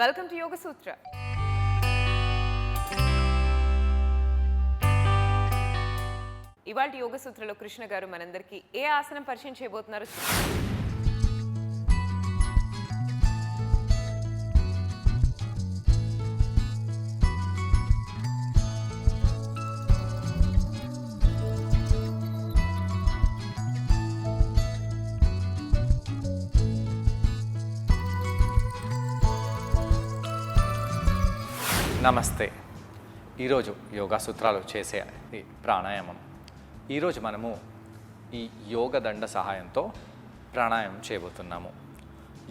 Welcome to యోగ సూత్ర. ఇవాళ యోగ సూత్రలో కృష్ణ గారు మనందరికీ ఏ ఆసనం పరిచయం చేయబోతున్నారో చూద్దాం. నమస్తే. ఈరోజు యోగా సూత్రాలు చేసే ప్రాణాయామం. ఈరోజు మనము ఈ యోగదండ సహాయంతో ప్రాణాయామం చేయబోతున్నాము.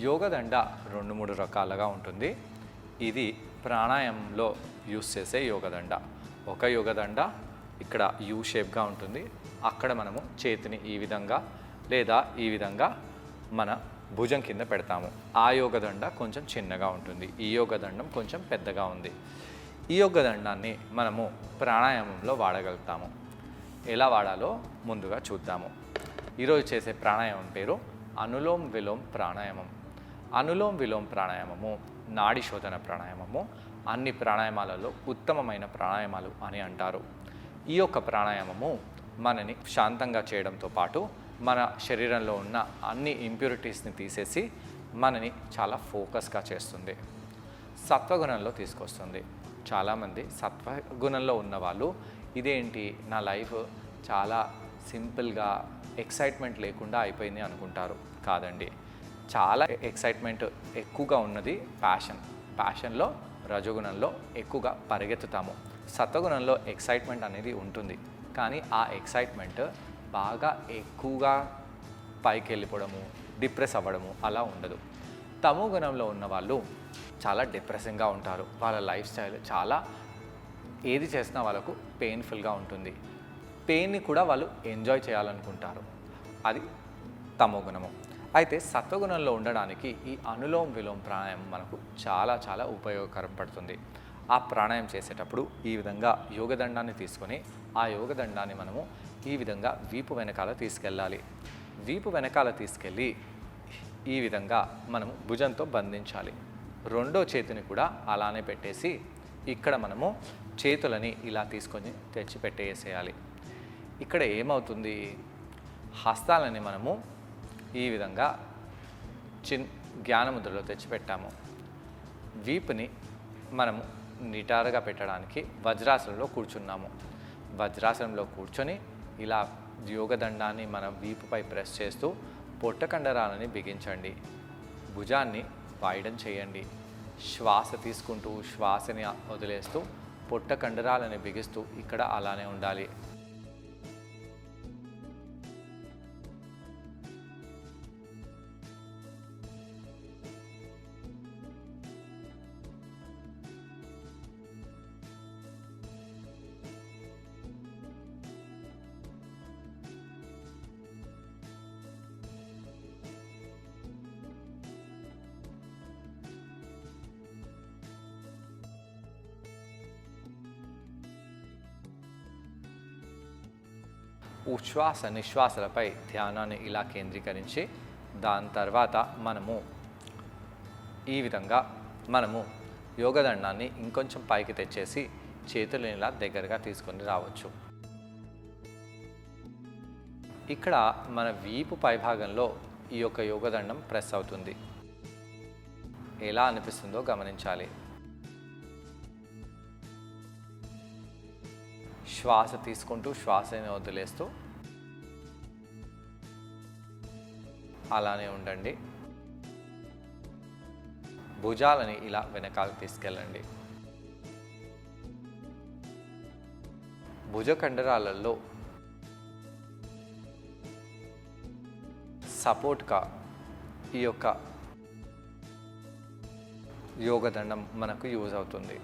యోగదండ 2-3 రకాలుగా ఉంటుంది. ఇది ప్రాణాయామంలో యూస్ చేసే యోగదండ. ఒక యోగదండ ఇక్కడ యూ షేప్గా ఉంటుంది. అక్కడ మనము చేతిని ఈ విధంగా లేదా ఈ విధంగా మన భుజం కింద పెడతాము. ఆ యోగదండ కొంచెం చిన్నగా ఉంటుంది. ఈ యోగదండం కొంచెం పెద్దగా ఉంది. ఈ యోగదండాన్ని మనము ప్రాణాయామంలో వాడగలుగుతాము. ఎలా వాడాలో ముందుగా చూద్దాము. ఈరోజు చేసే ప్రాణాయామం పేరు అనులోమ్ విలోమ్ ప్రాణాయామం. అనులోమ్ విలోమ్ ప్రాణాయామము నాడి శోధన ప్రాణాయామము. అన్ని ప్రాణాయామాలలో ఉత్తమమైన ప్రాణాయామాలు అని అంటారు. ఈ యొక్క ప్రాణాయామము మనని శాంతంగా చేయడంతో పాటు మన శరీరంలో ఉన్న అన్ని ఇంప్యూరిటీస్ని తీసేసి మనని చాలా ఫోకస్గా చేస్తుంది. సత్వగుణంలో తీసుకొస్తుంది. చాలామంది సత్వగుణంలో ఉన్నవాళ్ళు ఇదేంటి నా లైఫ్ చాలా సింపుల్గా ఎక్సైట్మెంట్ లేకుండా అయిపోయింది అనుకుంటారు. కాదండి, చాలా ఎక్సైట్మెంట్ ఎక్కువగా ఉన్నది ప్యాషన్లో రజోగుణంలో ఎక్కువగా పరిగెత్తుతాము. సత్వగుణంలో ఎక్సైట్మెంట్ అనేది ఉంటుంది, కానీ ఆ ఎక్సైట్మెంట్ బాగా ఎక్కువగా పైకి వెళ్ళిపోవడము, డిప్రెస్ అవ్వడము అలా ఉండదు. తమో గుణంలో ఉన్న వాళ్ళు చాలా డిప్రెసింగ్గా ఉంటారు. వాళ్ళ లైఫ్ స్టైల్ చాలా ఏది చేసినా వాళ్ళకు పెయిన్ఫుల్గా ఉంటుంది. పెయిన్ని కూడా వాళ్ళు ఎంజాయ్ చేయాలనుకుంటారు. అది తమో గుణము. అయితే సత్వగుణంలో ఉండడానికి ఈ అనులోమ్ విలోమ్ ప్రాణాయామం మనకు చాలా చాలా ఉపయోగకరం పడుతుంది. ఆ ప్రాణాయామం చేసేటప్పుడు ఈ విధంగా యోగదండాన్ని తీసుకొని ఆ యోగదండాన్ని మనము ఈ విధంగా వీపు వెనకాల తీసుకెళ్ళాలి. వీపు వెనకాల తీసుకెళ్ళి ఈ విధంగా మనము భుజంతో బంధించాలి. రెండో చేతిని కూడా అలానే పెట్టేసి ఇక్కడ మనము చేతులని ఇలా తీసుకొని తెచ్చి పెట్టేసేయాలి. ఇక్కడ ఏమవుతుంది, హస్తాలని మనము ఈ విధంగా జ్ఞానముద్రలో తెచ్చిపెట్టాము. వీపుని మనము నిటారుగా పెట్టడానికి వజ్రాసనంలో కూర్చున్నాము. వజ్రాసనంలో కూర్చొని ఇలా యోగదండాన్ని మన వీపుపై ప్రెస్ చేస్తూ పొట్ట కండరాలని బిగించండి. భుజాన్ని వైడన్ చేయండి. శ్వాస తీసుకుంటూ శ్వాసని వదిలేస్తూ పొట్ట కండరాలని బిగిస్తూ ఇక్కడ అలానే ఉండాలి. ఉచ్ఛ్వాస నిశ్వాసలపై ధ్యానాన్ని ఇలా కేంద్రీకరించి దాని తర్వాత మనము ఈ విధంగా మనము యోగదండాన్ని ఇంకొంచెం పైకి తెచ్చేసి చేతులను ఇలా దగ్గరగా తీసుకొని రావచ్చు. ఇక్కడ మన వీపు పైభాగంలో ఈ యొక్క యోగదండం ప్రెస్ అవుతుంది. ఎలా అనిపిస్తుందో గమనించాలి. శ్వాస తీసుకుంటూ శ్వాసని వదిలేస్తూ అలానే ఉండండి. భుజాలని ఇలా వెనకాలకు తీసుకెళ్ళండి. భుజ కండరాలలో సపోర్ట్గా ఈ యొక్క యోగదండం మనకు యూజ్ అవుతుంది.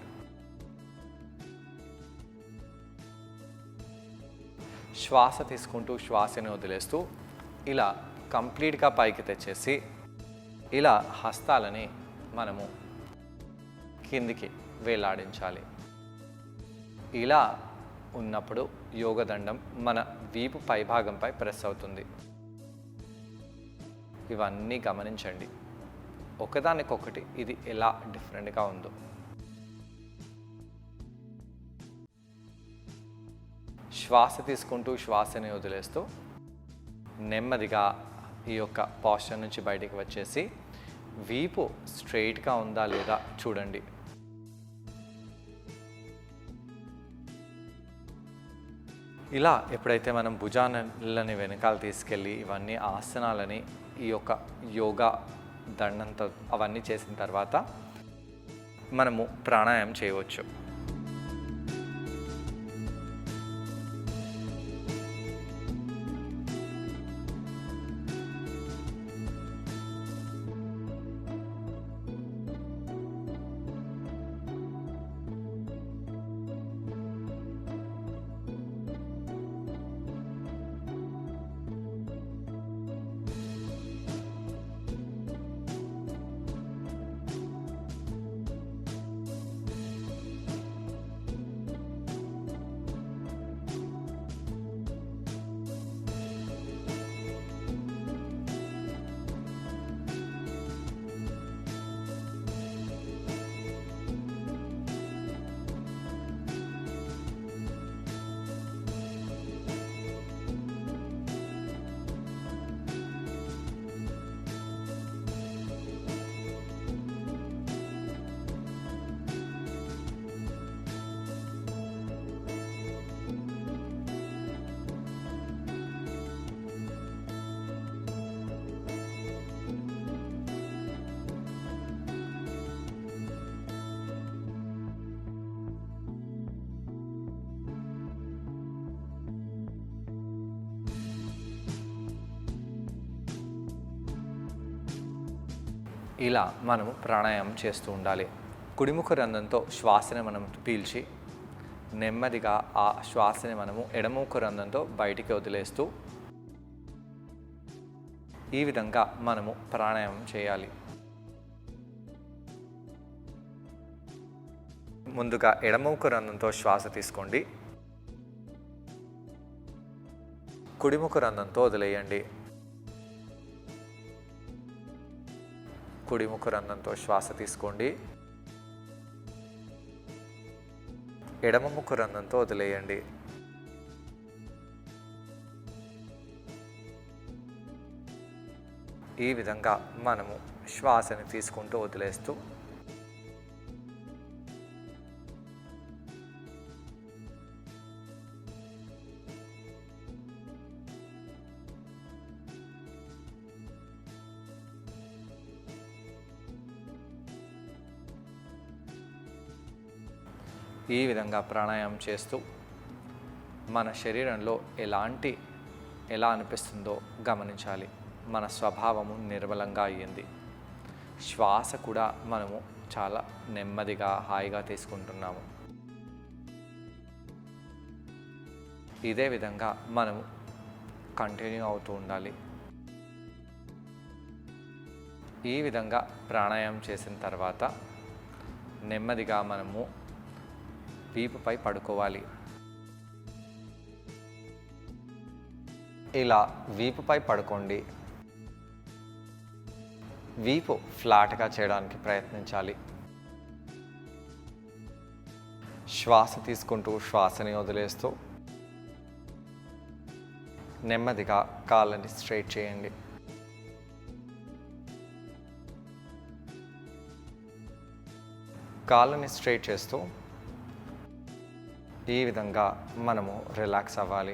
శ్వాస తీసుకుంటూ శ్వాసని వదిలేస్తూ ఇలా కంప్లీట్గా పైకి తెచ్చేసి ఇలా హస్తాలని మనము కిందికి వేలాడించాలి. ఇలా ఉన్నప్పుడు యోగదండం మన వీపు పైభాగంపై ప్రెస్ అవుతుంది. ఇవన్నీ గమనించండి. ఒకదానికొకటి ఇది ఎలా డిఫరెంట్గా ఉందో. శ్వాస తీసుకుంటూ శ్వాసని వదిలేస్తూ నెమ్మదిగా ఈ యొక్క పాస్చర్ నుంచి బయటికి వచ్చేసి వీపు స్ట్రైట్గా ఉందా లేదా చూడండి. ఇలా ఎప్పుడైతే మనం భుజాలని వెనకాల తీసుకెళ్ళి ఇవన్నీ ఆసనాలని ఈ యొక్క యోగా దండంతో అవన్నీ చేసిన తర్వాత మనము ప్రాణాయామం చేయవచ్చు. ఇలా మనము ప్రాణాయామం చేస్తూ ఉండాలి. కుడిముఖ రంధ్రంతో శ్వాసని మనం పీల్చి నెమ్మదిగా ఆ శ్వాసని మనము ఎడముఖ రంధ్రంతో బయటికి వదిలేస్తూ ఈ విధంగా మనము ప్రాణాయామం చేయాలి. ముందుగా ఎడముఖ రంధ్రంతో శ్వాస తీసుకోండి, కుడిముఖ రంధ్రంతో వదిలేయండి. కుడిముఖ రంధ్రంతో శ్వాస తీసుకోండి, ఎడమ ముఖ రంధ్రంతో వదిలేయండి. ఈ విధంగా మనము శ్వాసని తీసుకుంటూ వదిలేస్తూ ఈ విధంగా ప్రాణాయామం చేస్తూ మన శరీరంలో ఎలా అనిపిస్తుందో గమనించాలి. మన స్వభావము నిర్మలంగా అయ్యింది. శ్వాస కూడా మనము చాలా నెమ్మదిగా హాయిగా తీసుకుంటున్నాము. ఇదే విధంగా మనము కంటిన్యూ అవుతూ ఉండాలి. ఈ విధంగా ప్రాణాయామం చేసిన తర్వాత నెమ్మదిగా మనము వీపుపై పడుకోవాలి. ఇలా వీపుపై పడుకోండి. వీపు ఫ్లాట్గా చేయడానికి ప్రయత్నించాలి. శ్వాస తీసుకుంటూ శ్వాసని వదిలేస్తూ నెమ్మదిగా కాళ్ళని స్ట్రైట్ చేయండి. కాళ్ళని స్ట్రైట్ చేస్తూ ఈ విధంగా మనము రిలాక్స్ అవ్వాలి.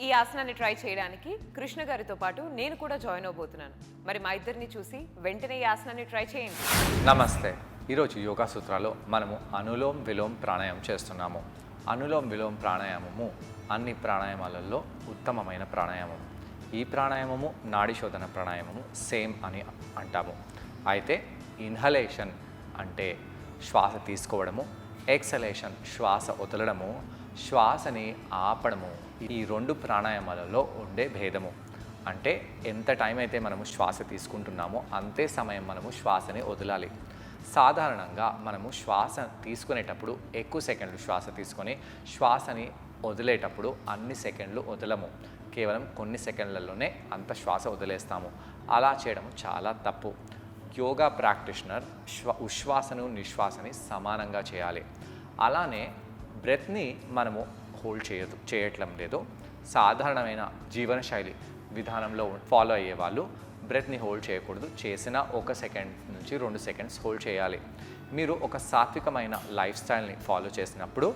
ఈ ఆసనాన్ని ట్రై చేయడానికి కృష్ణ గారితో పాటు నేను కూడా జాయిన్ అవబోతున్నాను. మరి మా ఇద్దరిని చూసి వెంటనే ఈ ఆసనాన్ని ట్రై చేయండి. నమస్తే. ఈరోజు యోగా సూత్రాల్లో మనము అనులోమ్ విలోమ్ ప్రాణాయామం చేస్తున్నాము. అనులోమ్ విలోమ్ ప్రాణాయామము అన్ని ప్రాణాయామాలలో ఉత్తమమైన ప్రాణాయామం. ఈ ప్రాణాయామము నాడి శోధన ప్రాణాయామము సేమ్ అని అంటాము. అయితే ఇన్హలేషన్ అంటే శ్వాస తీసుకోవడము, ఎక్సలేషన్ శ్వాస వదలడము, శ్వాసని ఆపడము ఈ రెండు ప్రాణాయామాలలో ఉండే భేదము. అంటే ఎంత టైం అయితే మనము శ్వాస తీసుకుంటున్నామో అంతే సమయం మనము శ్వాసని వదలాలి. సాధారణంగా మనము శ్వాస తీసుకునేటప్పుడు ఎక్కువ సెకండ్లు శ్వాస తీసుకొని శ్వాసని వదిలేటప్పుడు అన్ని సెకండ్లు వదలము, కేవలం కొన్ని సెకండ్లలోనే అంత శ్వాస వదిలేస్తాము. అలా చేయడం చాలా తప్పు. యోగా ప్రాక్టీషనర్ ఉశ్వాసను నిశ్వాసని సమానంగా చేయాలి. అలానే బ్రెత్ని మనము హోల్డ్ చేయటం లేదు. సాధారణమైన జీవనశైలి విధానంలో ఫాలో అయ్యే వాళ్ళు బ్రెత్ని హోల్డ్ చేయకూడదు. చేసిన 1 సెకండ్ నుంచి 2 సెకండ్స్ హోల్డ్ చేయాలి. మీరు ఒక సాత్వికమైన లైఫ్ స్టైల్ని ఫాలో చేసినప్పుడు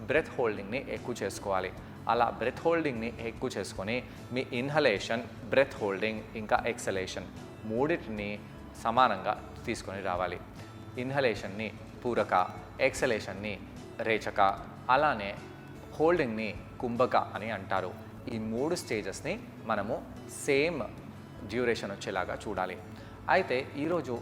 బ్రెత్ హోల్డింగ్ని ఎక్కువ చేసుకోవాలి. అలా బ్రెత్ హోల్డింగ్ని ఎక్కువ చేసుకొని మీ ఇన్హలేషన్, బ్రెత్ హోల్డింగ్ ఇంకా ఎక్సలేషన్ మూడింటిని సమానంగా తీసుకొని రావాలి. ఇన్హలేషన్ని పూరక, ఎక్సలేషన్ని రేచక, అలానే హోల్డింగ్ని కుంభక అని అంటారు. ఈ 3 స్టేజెస్ని మనము సేమ్ డ్యూరేషన్ వచ్చేలాగా చూడాలి. అయితే ఈరోజు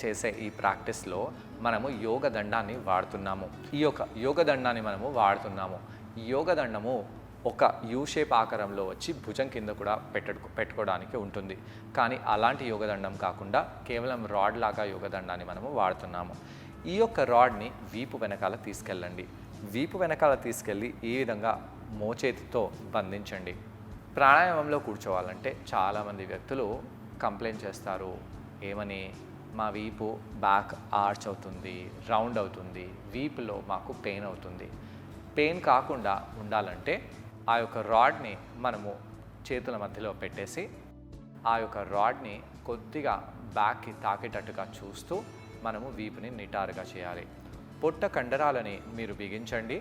చేసే ఈ ప్రాక్టీస్లో మనము యోగ దండాన్ని వాడుతున్నాము. ఈ యొక్క యోగ దండాన్ని మనము వాడుతున్నాము. ఈ యోగ దండము ఒక యూ షేప్ ఆకారంలో వచ్చి భుజం కింద కూడా పెట్టుకోవడానికి ఉంటుంది. కానీ అలాంటి యోగదండం కాకుండా కేవలం రాడ్ లాగా యోగదండాన్ని మనము వాడుతున్నాము. ఈ యొక్క రాడ్ని వీపు వెనకాల తీసుకెళ్ళండి. వీపు వెనకాల తీసుకెళ్ళి ఈ విధంగా మోచేతితో బంధించండి. ప్రాణాయామంలో కూర్చోవాలంటే చాలామంది వ్యక్తులు కంప్లైంట్ చేస్తారు. ఏమని? మా వీపు బ్యాక్ ఆర్చ్ అవుతుంది, రౌండ్ అవుతుంది, వీపులో మాకు పెయిన్ అవుతుంది. పెయిన్ కాకుండా ఉండాలంటే ఆ యొక్క రాడ్ని మనము చేతుల మధ్యలో పెట్టేసి ఆ యొక్క రాడ్ని కొద్దిగా బ్యాక్కి తాకేటట్టుగా చూస్తూ మనము వీపుని నిటారుగా చేయాలి. పొట్ట కండరాలని మీరు బిగించండి.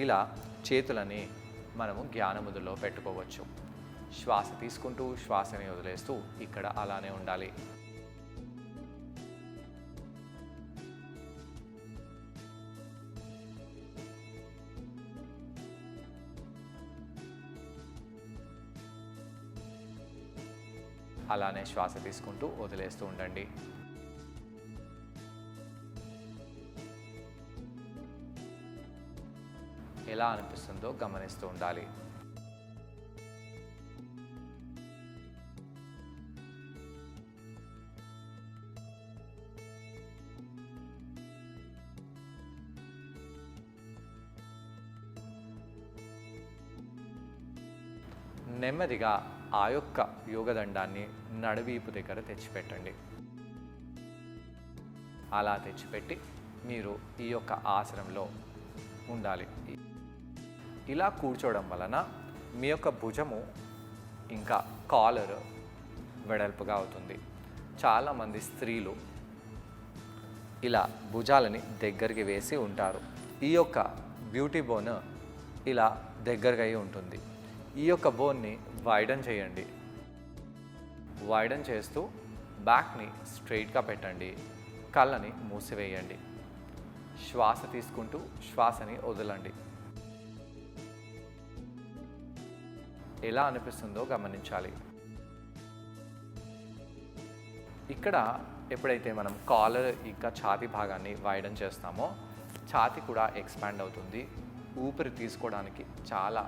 ఇలా చేతులని మనము జ్ఞానముద్రలో పెట్టుకోవచ్చు. శ్వాస తీసుకుంటూ శ్వాసని వదిలేస్తూ ఇక్కడ అలానే ఉండాలి. అలానే శ్వాస తీసుకుంటూ వదిలేస్తూ ఉండండి. ఎలా అనిపిస్తుందో గమనిస్తూ ఉండాలి. నెమ్మదిగా ఆ యొక్క యోగదండాన్ని నడువీపు దగ్గర తెచ్చిపెట్టండి. అలా తెచ్చిపెట్టి మీరు ఈ యొక్క ఆసనంలో ఉండాలి. ఇలా కూర్చోవడం వలన మీ యొక్క భుజము ఇంకా కాలర్ వెడల్పుగా అవుతుంది. చాలామంది స్త్రీలు ఇలా భుజాలని దగ్గరికి వేసి ఉంటారు. ఈ యొక్క బ్యూటీ బోన్ ఇలా దగ్గరగా ఉంటుంది. ఈ యొక్క బోన్ని వైడన్ చేయండి. వైడన్ చేస్తూ బ్యాక్ని స్ట్రైట్గా పెట్టండి. కళ్ళని మూసివేయండి. శ్వాస తీసుకుంటూ శ్వాసని వదలండి. ఎలా అనిపిస్తుందో గమనించాలి. ఇక్కడ ఎప్పుడైతే మనం కాలర్ ఇంకా ఛాతీ భాగాన్ని వైడన్ చేస్తామో ఛాతీ కూడా ఎక్స్పాండ్ అవుతుంది. ఊపిరి తీసుకోవడానికి చాలా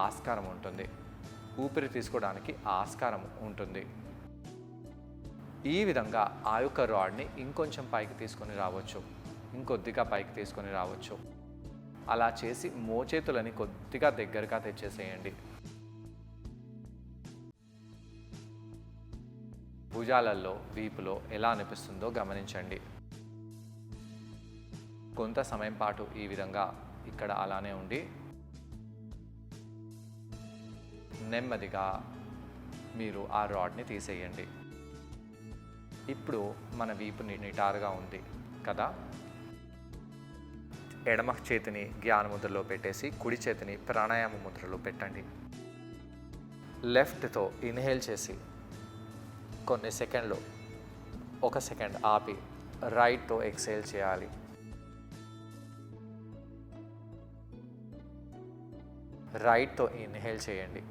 ఆస్కారం ఉంటుంది. ఊపిరి తీసుకోవడానికి ఆస్కారం ఉంటుంది. ఈ విధంగా ఆ యొక్క రాడ్ని ఇంకొంచెం పైకి తీసుకొని రావచ్చు, ఇంకొద్దిగా పైకి తీసుకొని రావచ్చు. అలా చేసి మోచేతులని కొద్దిగా దగ్గరగా తెచ్చేసేయండి. భుజాలలో, వీపులో ఎలా అనిపిస్తుందో గమనించండి. కొంత సమయం పాటు ఈ విధంగా ఇక్కడ అలానే ఉండి నెమ్మదిగా మీరు ఆ రాడ్ని తీసేయండి. ఇప్పుడు మన వీపు నిటారుగా ఉంది కదా. ఎడమ చేతిని జ్ఞాన ముద్రలో పెట్టేసి కుడి చేతిని ప్రాణాయామ ముద్రలో పెట్టండి. లెఫ్ట్తో ఇన్హేల్ చేసి కొన్ని సెకండ్లు 1 సెకండ్ ఆపి రైట్తో ఎక్సేల్ చేయాలి. రైట్తో ఇన్హేల్ చేయండి.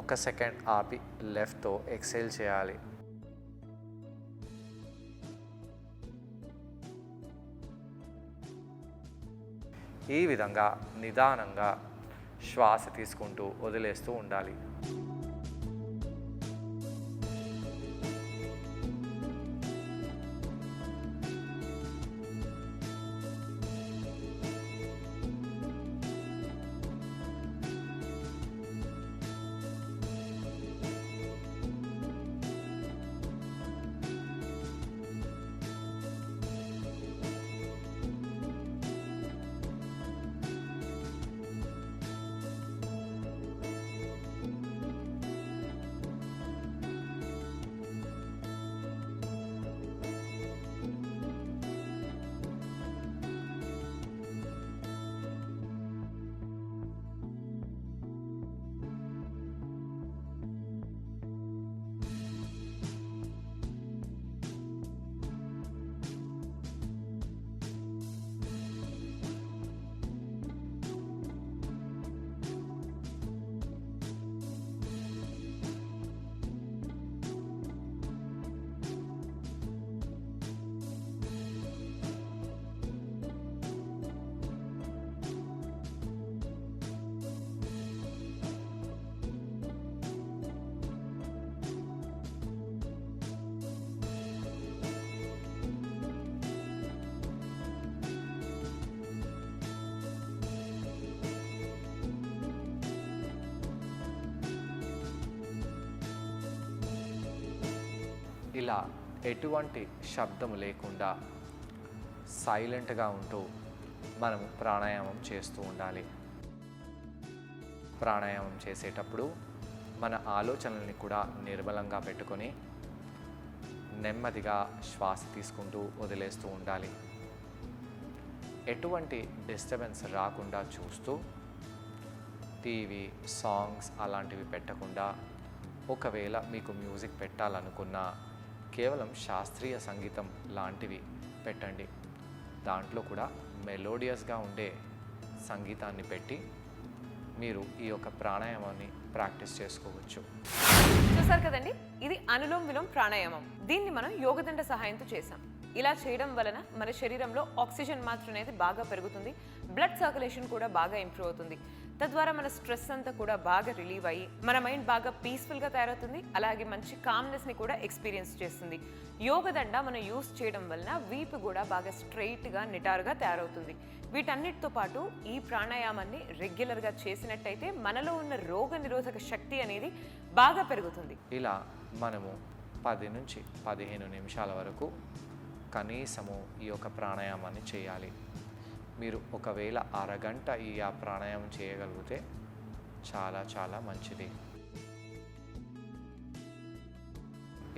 1 సెకండ్ ఆపి లెఫ్ట్తో ఎక్సేల్ చేయాలి. ఈ విధంగా నిదానంగా శ్వాస తీసుకుంటూ వదిలేస్తూ ఉండాలి. ఇలా ఎటువంటి శబ్దము లేకుండా సైలెంట్గా ఉంటూ మనము ప్రాణాయామం చేస్తూ ఉండాలి. ప్రాణాయామం చేసేటప్పుడు మన ఆలోచనల్ని కూడా నిర్మలంగా పెట్టుకొని నెమ్మదిగా శ్వాస తీసుకుంటూ వదిలేస్తూ ఉండాలి. ఎటువంటి డిస్టర్బెన్స్ రాకుండా చూస్తూ టీవీ, సాంగ్స్ అలాంటివి పెట్టకుండా, ఒకవేళ మీకు మ్యూజిక్ పెట్టాలనుకున్నా కేవలం శాస్త్రీయ సంగీతం లాంటివి పెట్టండి. దాంట్లో కూడా మెలోడియస్గా ఉండే సంగీతాన్ని పెట్టి మీరు ఈ యొక్క ప్రాణాయామాన్ని ప్రాక్టీస్ చేసుకోవచ్చు. చూసారు కదండి, ఇది అనులోమ్ విలోమ్ ప్రాణాయామం. దీన్ని మనం యోగదండ సహాయంతో చేసాం. ఇలా చేయడం వలన మన శరీరంలో ఆక్సిజన్ మాత్రం అనేది బాగా పెరుగుతుంది, బ్లడ్ సర్క్యులేషన్ కూడా బాగా ఇంప్రూవ్ అవుతుంది. తద్వారా మన స్ట్రెస్ అంతా కూడా బాగా రిలీవ్ అయ్యి మన మైండ్ బాగా పీస్ఫుల్గా తయారవుతుంది. అలాగే మంచి కామ్నెస్ని కూడా ఎక్స్పీరియన్స్ చేస్తుంది. యోగదండ మనం యూస్ చేయడం వలన వీపు కూడా బాగా స్ట్రైట్గా నిటారుగా తయారవుతుంది. వీటన్నిటితో పాటు ఈ ప్రాణాయామాన్ని రెగ్యులర్గా చేసినట్టయితే మనలో ఉన్న రోగ నిరోధక శక్తి అనేది బాగా పెరుగుతుంది. ఇలా మనము 10 నుంచి 15 నిమిషాల వరకు కనీసము ఈ యొక్క ప్రాణాయామాన్ని చేయాలి. మీరు ఒకవేళ అరగంట ఆ ప్రాణాయామం చేయగలిగితే చాలా చాలా మంచిది.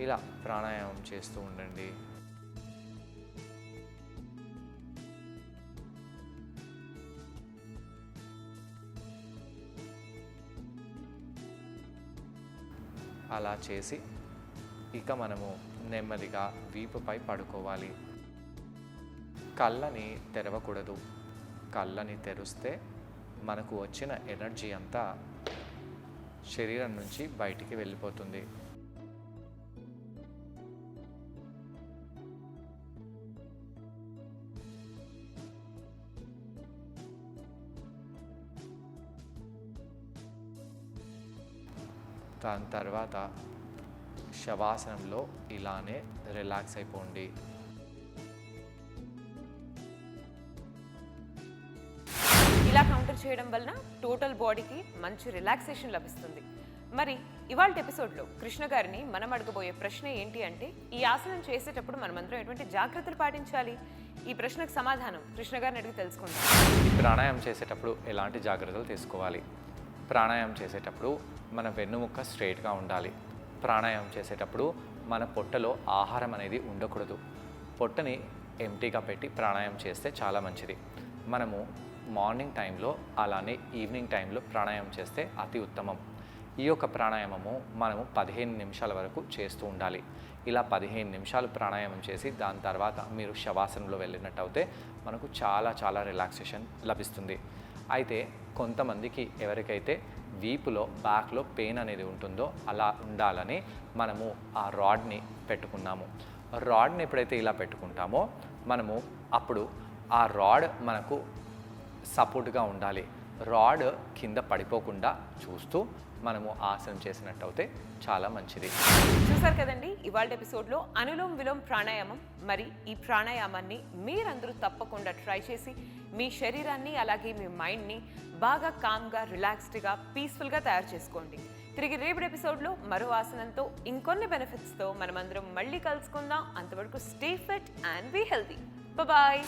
ఇలా ప్రాణాయామం చేస్తూ ఉండండి. అలా చేసి ఇక మనము నెమ్మదిగా వీపుపై పడుకోవాలి. కళ్ళని తెరవకూడదు. కళ్ళని తెరిస్తే మనకు వచ్చిన ఎనర్జీ అంతా శరీరం నుంచి బయటికి వెళ్ళిపోతుంది. దాని తర్వాత శవాసనంలో ఇలానే రిలాక్స్ అయిపోండి. ఇలా కౌంటర్ చేయడం వలన టోటల్ బాడీకి మంచి రిలాక్సేషన్ లభిస్తుంది. మరి ఇవాళ ఎపిసోడ్లో కృష్ణ గారిని మనం అడగబోయే ప్రశ్న ఏంటి అంటే, ఈ ఆసనం చేసేటప్పుడు మనమందరం ఎటువంటి జాగ్రత్తలు పాటించాలి? ఈ ప్రశ్నకు సమాధానం కృష్ణ గారిని అడిగి తెలుసుకుందాం. ఈ ప్రాణాయామం చేసేటప్పుడు ఎలాంటి జాగ్రత్తలు తీసుకోవాలి? ప్రాణాయామం చేసేటప్పుడు మన వెన్నుముక్క స్ట్రైట్గా ఉండాలి. ప్రాణాయామం చేసేటప్పుడు మన పొట్టలో ఆహారం అనేది ఉండకూడదు. పొట్టని ఎంటీగా పెట్టి ప్రాణాయామం చేస్తే చాలా మంచిది. మనము మార్నింగ్ టైంలో అలానే ఈవినింగ్ టైంలో ప్రాణాయామం చేస్తే అతి ఉత్తమం. ఈ యొక్క ప్రాణాయామము మనము 15 నిమిషాల వరకు చేస్తూ ఉండాలి. ఇలా 15 నిమిషాలు ప్రాణాయామం చేసి దాని తర్వాత మీరు శవాసనంలో వెళ్ళినట్టయితే మనకు చాలా చాలా రిలాక్సేషన్ లభిస్తుంది. అయితే కొంతమందికి ఎవరికైతే వీపులో బ్యాక్లో పెయిన్ అనేది ఉంటుందో అలా ఉండాలని మనము ఆ రాడ్ని పెట్టుకున్నాము. రాడ్ని ఎప్పుడైతే ఇలా పెట్టుకుంటామో మనము అప్పుడు ఆ రాడ్ మనకు సపోర్ట్గా ఉండాలి. రాడ్ కింద పడిపోకుండా చూస్తూ మనము ఆసనం చేసినట్టయితే చాలా మంచిది. చూసారు కదండి, ఇవాళ ఎపిసోడ్లో అనులోమ్ విలోమ్ ప్రాణాయామం. మరి ఈ ప్రాణాయామాన్ని మీరందరూ తప్పకుండా ట్రై చేసి మీ శరీరాన్ని అలాగే మీ మైండ్ని బాగా కామ్గా, రిలాక్స్డ్గా, పీస్ఫుల్గా తయారు చేసుకోండి. తిరిగి రేపటి ఎపిసోడ్లో మరో ఆసనంతో ఇంకొన్ని బెనిఫిట్స్తో మనమందరం మళ్ళీ కలుసుకుందాం. అంతవరకు stay fit and be healthy. Bye.